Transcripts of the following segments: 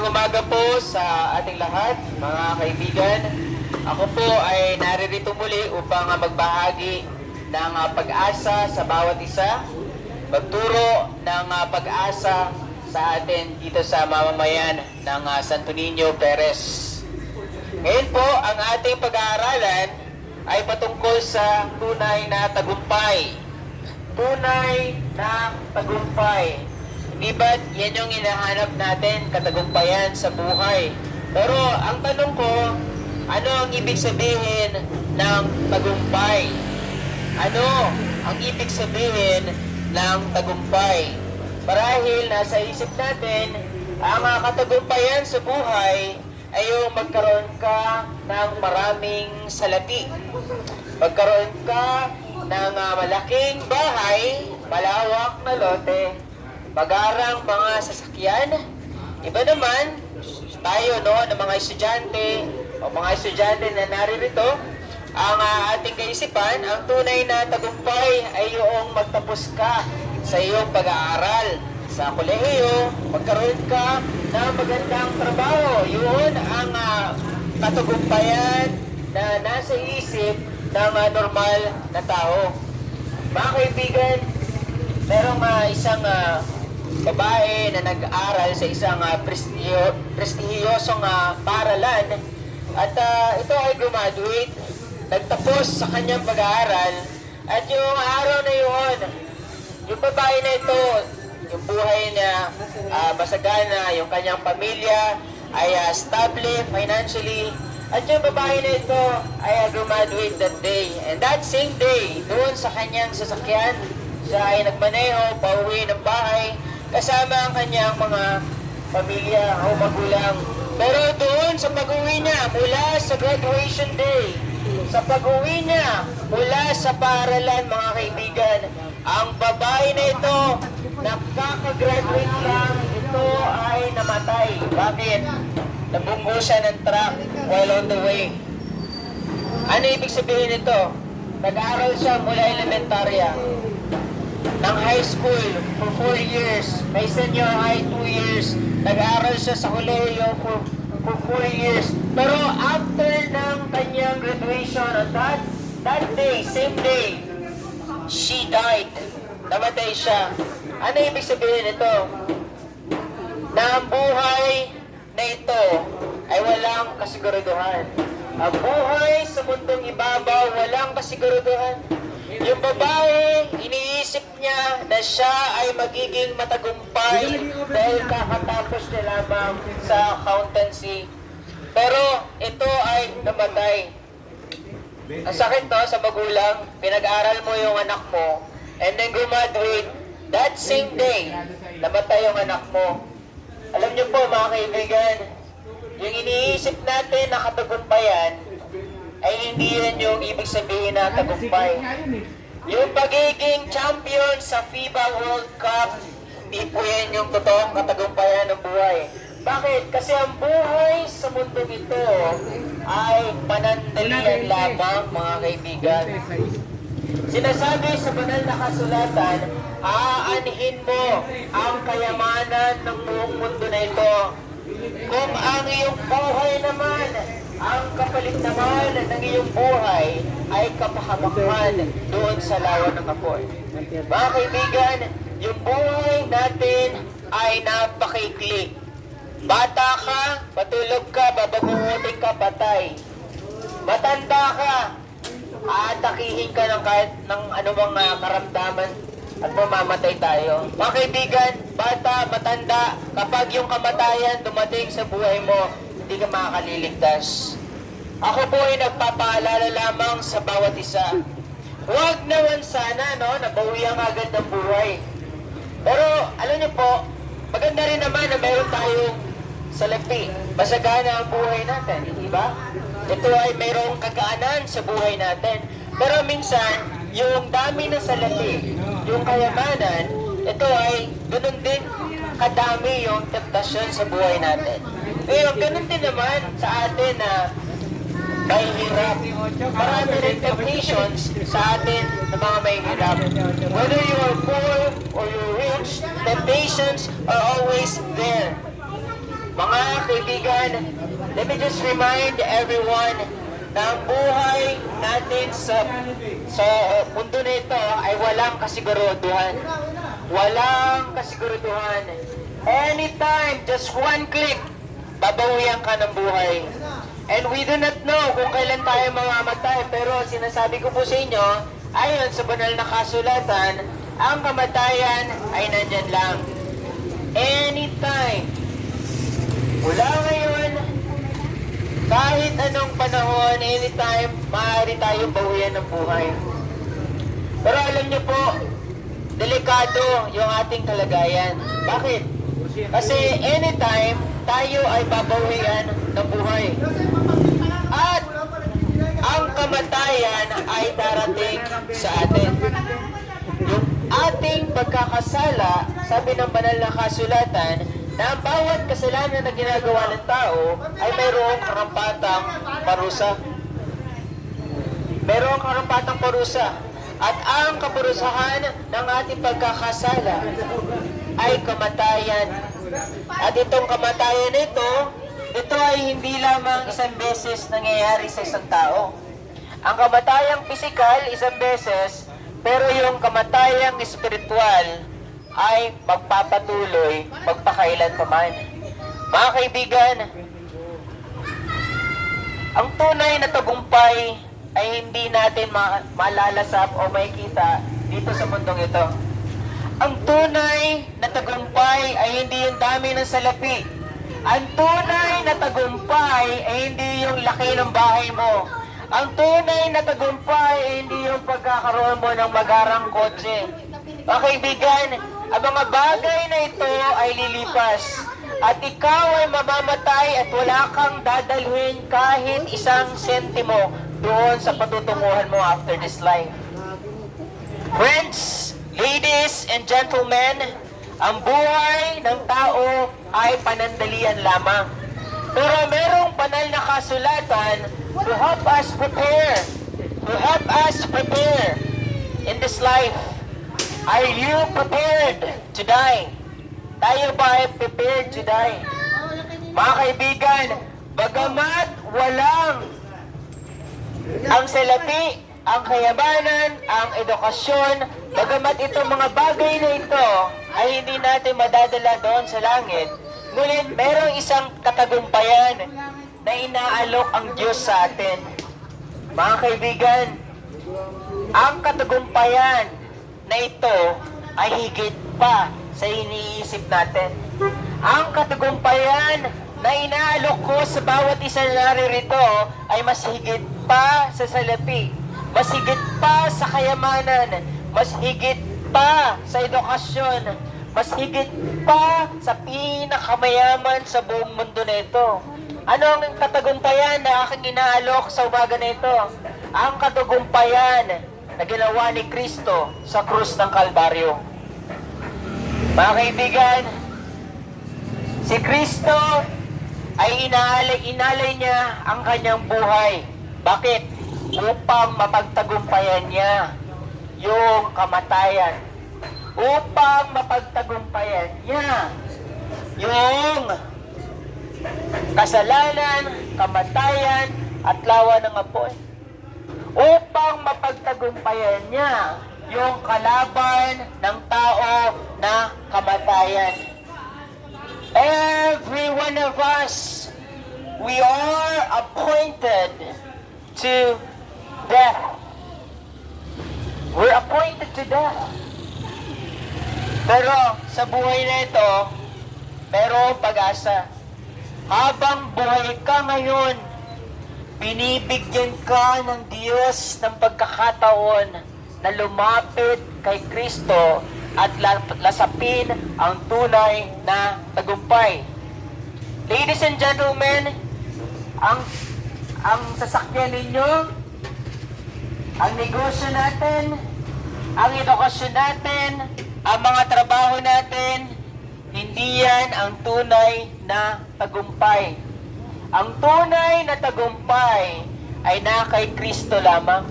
Magandang umaga po sa ating lahat, mga kaibigan. Ako po ay naririto muli upang magbahagi ng pag-asa sa bawat isa, magturo ng pag-asa sa atin dito sa mamamayan ng Santo Niño, Perez. Ngayon po, ang ating pag-aaralan ay patungkol sa tunay na tagumpay. Tunay na tagumpay. Di ba't yan yung hinahanap natin, katagumpayan sa buhay? Pero ang tanong ko, ano ang ibig sabihin ng tagumpay? Ano ang ibig sabihin ng tagumpay? Marahil nasa isip natin, ang katagumpayan sa buhay ay yung magkaroon ka ng maraming salapi. Magkaroon ka ng malaking bahay, malawak na lote, magarang mga sasakyan. Iba naman, tayo ng mga estudyante o mga estudyante na naririto, ang ating kaisipan, ang tunay na tagumpay ay yung magtapos ka sa iyong pag-aaral sa kolehiyo, magkaroon ka ng magandang trabaho. Yun ang katagumpayan na nasa isip ng normal na tao. Mga kaibigan, merong isang babae na nag-aral sa isang prestihiyosong paaralan at ito ay graduate, nagtapos sa kanyang pag-aaral at yung araw na yun, yung babae na ito, yung buhay na masagana, yung kanyang pamilya ay stable financially at yung babae na ito ay graduate that day. And that same day, doon sa kanyang sasakyan, siya ay nagmaneho, pauwi ng bahay, kasama ang kanyang mga pamilya o magulang. Pero doon sa pag-uwi niya, mula sa graduation day, sa pag-uwi niya, mula sa paaralan, mga kaibigan, ang babae na ito, nakaka-graduate lang, ito ay namatay. Bakit? Nabunggo siya ng truck while on the way. Ano ibig sabihin nito? Nag-aaral siya mula elementarya, ng high school for 4 years, may senior high 2 years, nag-aaral siya sa kolehiyo for 4 years. Pero after ng kanyang graduation, on that day, same day, she died. Namatay siya. Ano ibig sabihin nito? Na ang buhay na ito ay walang kasiguraduhan. Ang buhay sa mundong ibabaw, walang kasiguraduhan. Yung babae, iniisip niya na siya ay magiging matagumpay dahil kakatapos niya lamang sa accountancy. Pero ito ay namatay. Ang sakit sa magulang, pinag-aral mo yung anak mo, and then graduate, that same day, namatay yung anak mo. Alam niyo po mga kaibigan, yung iniisip natin na katagumpayan, ay hindi yan yung ibig sabihin na tagumpay. Yung pagiging champion sa FIBA World Cup, hindi po yan yung totoong katagumpayan ng buhay. Bakit? Kasi ang buhay sa mundo ito ay panandalian lamang, mga kaibigan. Sinasabi sa banal na kasulatan, aanhin mo ang kayamanan ng buong mundo na ito. Kung ang iyong buhay naman, ang kapalit naman ng iyong buhay ay kapahamakan doon sa lawa ng apoy. Mga kaibigan, yung buhay natin ay napakaikli. Bata ka, patulog ka, babagutin ka, patay. Matanda ka, aatakihin ka ng kahit ng anumang karamdaman at mamamatay tayo. Mga kaibigan, bata, matanda, kapag yung kamatayan dumating sa buhay mo, hindi ka makakaliligtas. Ako po ay nagpapaalala lamang sa bawat isa. Huwag naman sana, nabawian agad ng buhay. Pero, alam niyo po, maganda rin naman na meron tayong salapi. Masagana ang buhay natin, di ba? Ito ay mayroong kagaanan sa buhay natin. Pero minsan, yung dami ng salapi, yung kayamanan, ito ay ganun din kadami yung temptasyon sa buhay natin. Ngayon, ganun din naman sa atin na may hirap. Marami rin temptations sa atin na mga may hirap. Whether you are poor or you're rich, temptations are always there. Mga kaibigan, let me just remind everyone na ang buhay natin sa mundo na ito ay walang kasiguruduhan. Walang kasiguruduhan. Anytime, just one click, babawian ka ng buhay. And we do not know kung kailan tayo mamamatay, pero sinasabi ko po sa inyo, ayon sa banal na kasulatan, ang kamatayan ay nandyan lang. Anytime. Mula ngayon, kahit anong panahon, anytime, maaari tayong bawian ng buhay. Pero alam niyo po, delikado yung ating kalagayan. Bakit? Kasi anytime, tayo ay babawian ng buhay. At ang kamatayan ay darating sa atin. Yung ating pagkakasala, sabi ng banal na kasulatan, na ang bawat kasalanan na ginagawa ng tao ay mayroong karampatang parusa. Mayroong karampatang parusa. At ang kaparusahan ng ating pagkakasala ay kamatayan. At itong kamatayan ito ay hindi lamang isang beses nangyayari sa isang tao. Ang kamatayang pisikal, isang beses, pero yung kamatayang espiritual ay magpapatuloy, magpakailan pa man. Mga kaibigan, ang tunay na tagumpay ay hindi natin malalasap o makikita dito sa mundong ito. Ang tunay na tagumpay ay hindi yung dami ng salapi. Ang tunay na tagumpay ay hindi yung laki ng bahay mo. Ang tunay na tagumpay ay hindi yung pagkakaroon mo ng magarang kotse. Mga kaibigan, ang mga bagay na ito ay lilipas. At ikaw ay mamamatay at wala kang dadalhin kahit isang sentimo doon sa patutunguhan mo after this life. Friends, ladies and gentlemen, ang buhay ng tao ay panandalian lamang. Pero merong banal na kasulatan to help us prepare in this life. Are you prepared to die? Tayo ba ay prepared to die? Mga kaibigan, bagamat walang ang salapi, ang kayamanan, ang edukasyon, bagamat itong mga bagay na ito ay hindi natin madadala doon sa langit, ngunit merong isang katagumpayan na inaalok ang Diyos sa atin. Mga kaibigan, ang katagumpayan na ito ay higit pa sa iniisip natin. Ang katagumpayan na inaalok ko sa bawat isa na naririto ay mas higit pa sa salapi, mas higit pa sa kayamanan, mas higit pa sa edukasyon, mas higit pa sa pinakamayaman sa buong mundo na ito. Ano ang katagumpayan na aking inaalok sa umaga na ito? Ang katagumpayan na ginawa ni Kristo sa krus ng Kalbaryo. Mga kaibigan, si Kristo ay inalay niya ang kanyang buhay. Bakit? Upang mapagtagumpayan niya yung kamatayan. Upang mapagtagumpayan niya yung kasalanan, kamatayan, at lawa ng apoy. Upang mapagtagumpayan niya yung kalaban ng tao na kamatayan. Every one of us, we are appointed to death. We're appointed to death. Pero sa buhay na ito, merong pag-asa. Habang buhay ka ngayon, binibigyan ka ng Diyos ng pagkakataon na lumapit kay Kristo at lasapin ang tunay na tagumpay. Ladies and gentlemen, ang sasakyan ninyo, ang negosyo natin, ang edukasyon natin, ang mga trabaho natin, hindi yan ang tunay na tagumpay. Ang tunay na tagumpay ay na kay Kristo lamang.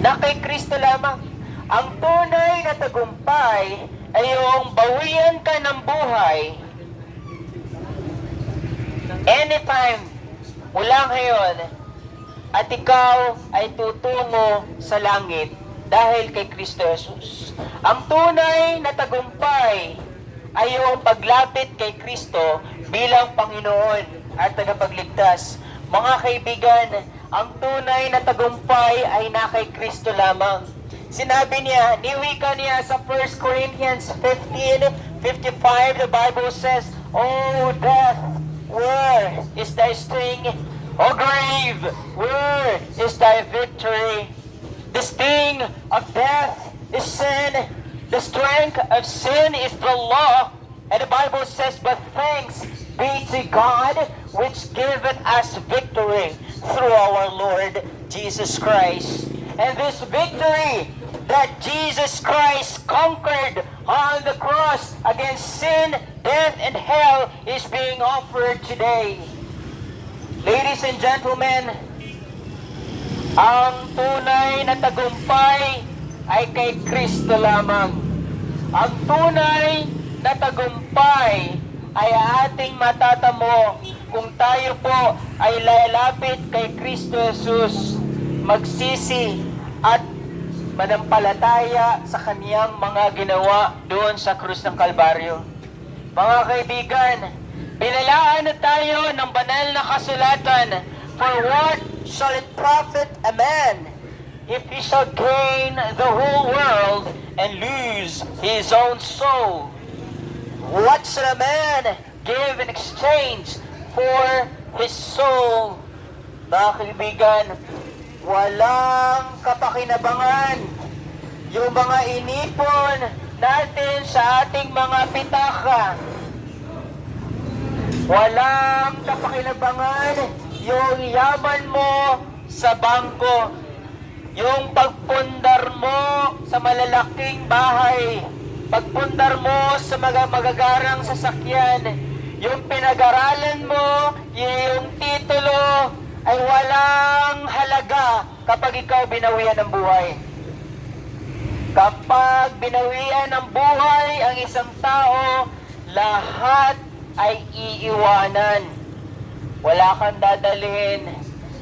Na kay Kristo lamang. Ang tunay na tagumpay ay yung bawian ka ng buhay anytime mula ngayon at ikaw ay tutungo sa langit dahil kay Kristo Jesus. Ang tunay na tagumpay ay yung paglapit kay Kristo bilang Panginoon at tagapagligtas. Mga kaibigan, ang tunay na tagumpay ay na kay Kristo lamang. Sinabi niya, niwika niya sa 1 Corinthians 15:55, the Bible says, "O death, where is thy sting? O grave, where is thy victory? The sting of death is sin. The strength of sin is the law." And the Bible says, "But thanks be to God, which giveth us victory through our Lord Jesus Christ." And this victory that Jesus Christ conquered on the cross against sin, death, and hell is being offered today. Ladies and gentlemen, ang tunay na tagumpay ay kay Kristo lamang. Ang tunay na tagumpay ay ating matatamo kung tayo po ay lalapit kay Kristo Jesus, magsisi at manampalataya sa kaniyang mga ginawa doon sa krus ng Kalbaryo. Mga kaibigan, binalaan na tayo ng banal na kasulatan, "For what shall it profit a man if he shall gain the whole world and lose his own soul? What shall a man give in exchange for his soul?" Mga kaibigan, walang kapakinabangan yung mga inipon natin sa ating mga pitaka. Walang kapakinabangan yung yaman mo sa bangko, yung pagpundar mo sa malalaking bahay, pagpundar mo sa magagarang sasakyan, yung pinag-aralan mo, yung titulo, ay walang halaga kapag ikaw binawian ng buhay. Kapag binawian ng buhay ang isang tao, lahat ay iiwanan. Wala kang dadalhin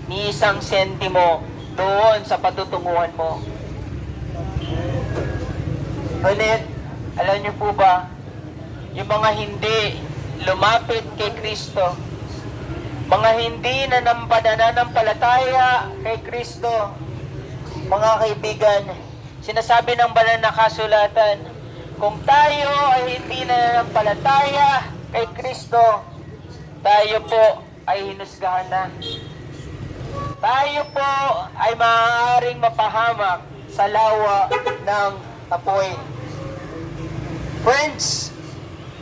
ni isang sentimo doon sa patutunguhan mo. Ulit, alam niyo po ba, yung mga hindi lumapit kay Kristo, mga hindi nananampalataya kay Kristo, mga kaibigan, sinasabi ng banal na kasulatan, kung tayo ay hindi nananampalataya kay Kristo, tayo po ay hinusgahan na. Tayo po ay maaaring mapahamak sa lawa ng apoy. Friends,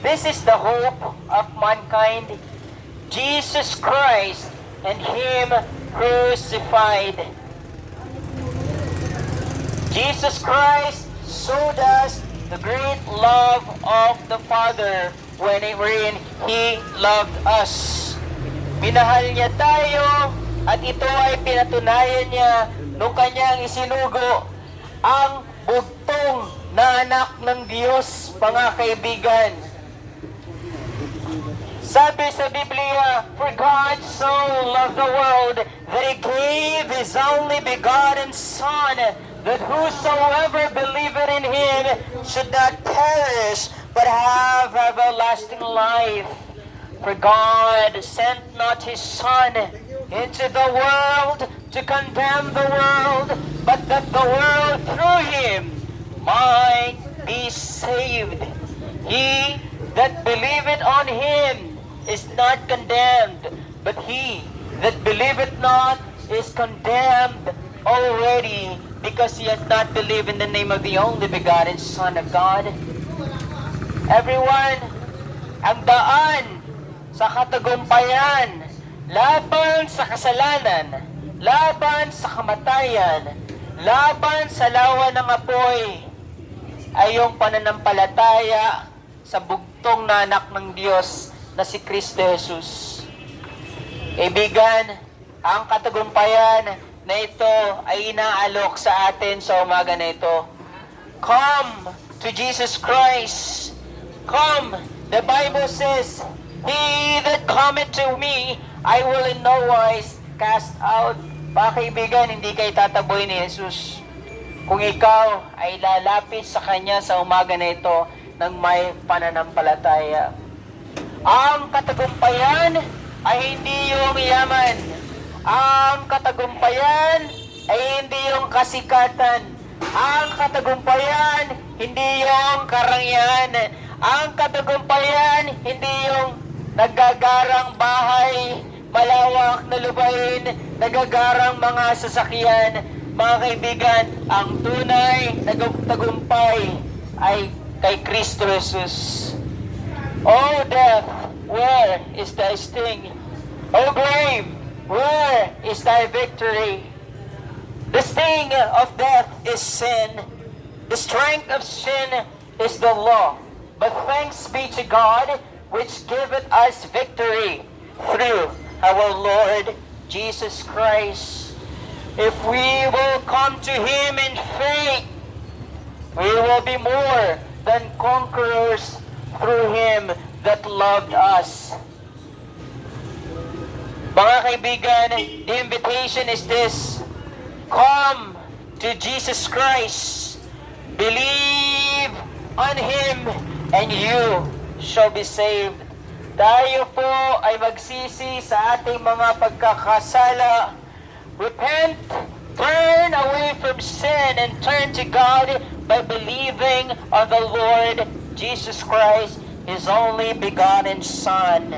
this is the hope of mankind. Jesus Christ and Him crucified. Jesus Christ showed us the great love of the Father wherein He loved us. Minahal niya tayo at ito ay pinatunayan niya nung kanyang isinugo ang bugtong na anak ng Diyos, mga kaibigan. Sabi sa Biblia, "For God so loved the world that He gave His only begotten Son, that whosoever believeth in Him should not perish, but have everlasting life. For God sent not His Son into the world to condemn the world, but that the world through Him might be saved. He that believeth on Him is not condemned, but he that believeth not is condemned already, because he has not believed in the name of the only begotten Son of God." Everyone, ang daan sa katagumpayan laban sa kasalanan, laban sa kamatayan, laban sa lawa ng apoy, ay yung pananampalataya sa bugtong na anak ng Diyos na si Kristo Jesus. Kaibigan, ang katagumpayan na ito ay inaalok sa atin sa umaga na ito. Come to Jesus Christ. Come. The Bible says, He that cometh to me, I will in no wise cast out. Mga kaibigan, hindi kayo tataboy ni Jesus kung ikaw ay lalapit sa Kanya sa umaga na ito ng may pananampalataya. Ang katagumpayan ay hindi yung yaman. Ang katagumpayan ay hindi yung kasikatan. Ang katagumpayan, hindi yung karangyaan. Ang katagumpayan, hindi yung nagagarang bahay, malawak na lupain, nagagarang mga sasakyan. Mga kaibigan, ang tunay na tagumpay ay kay Kristo Jesus. O death, where is thy sting? O grave, where is thy victory? The sting of death is sin. The strength of sin is the law. But thanks be to God, which giveth us victory through our Lord Jesus Christ. If we will come to Him in faith, we will be more than conquerors through Him that loved us. Mga kaibigan, the invitation is this: come to Jesus Christ, believe on Him, and you shall be saved. Tayo po ay magsisi sa ating mga pagkakasala. Repent, turn away from sin, and turn to God by believing on the Lord Jesus Christ, His only begotten Son.